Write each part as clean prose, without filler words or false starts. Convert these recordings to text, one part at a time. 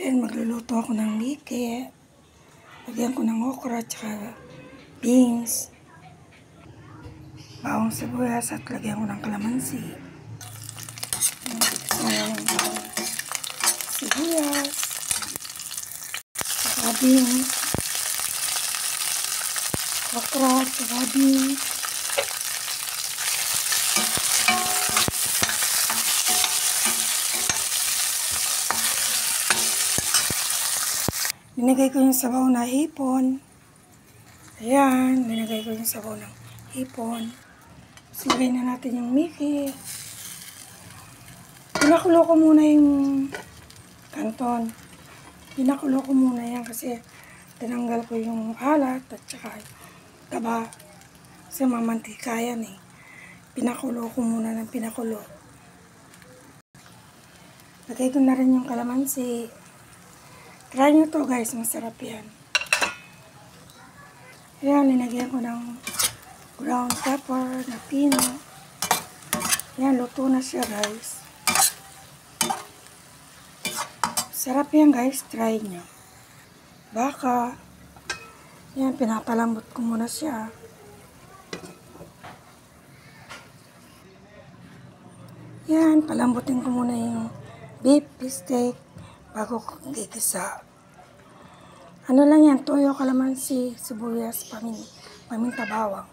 Ayan, magluluto ako ng miki. Lagyan ko ng okra at saka beans. Bawang sibuyas at lagyan ko ng kalamansi. Ayan, bawang sibuyas. Saka beans. Okra at saka beans. Linagay ko yung sabaw na hipon. Ayan, linagay ko yung sabaw ng hipon. Silagay na natin yung miki. Pinakulo ko muna yung kanton. Pinakulo ko muna yan kasi tinanggal ko yung alat at saka taba. Kasi mamantika yan eh. Pinakulo ko muna ng pinakulo. Lagay ko na rin yung kalamansi. Try nyo to guys, masarap yan. Ayan, linagyan ko ng brown pepper na pino. Ayan, luto na siya guys. Sarap yan guys, try nyo. Baka, ayan, pinapalambot ko muna siya. Ayan, palambutin ko muna yung beef steak bago ko gigisa. Ano lang yan, toyo, kalamansi, sibuyas, paminta, bawang.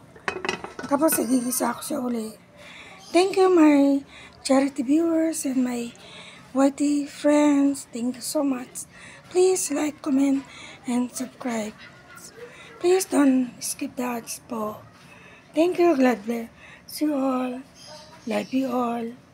Tapos igigisa ko siya uli. Thank you my charity viewers and my YT friends. Thank you so much. Please like, comment, and subscribe. Please don't skip the ads po. Thank you. God bless you all. Love you all.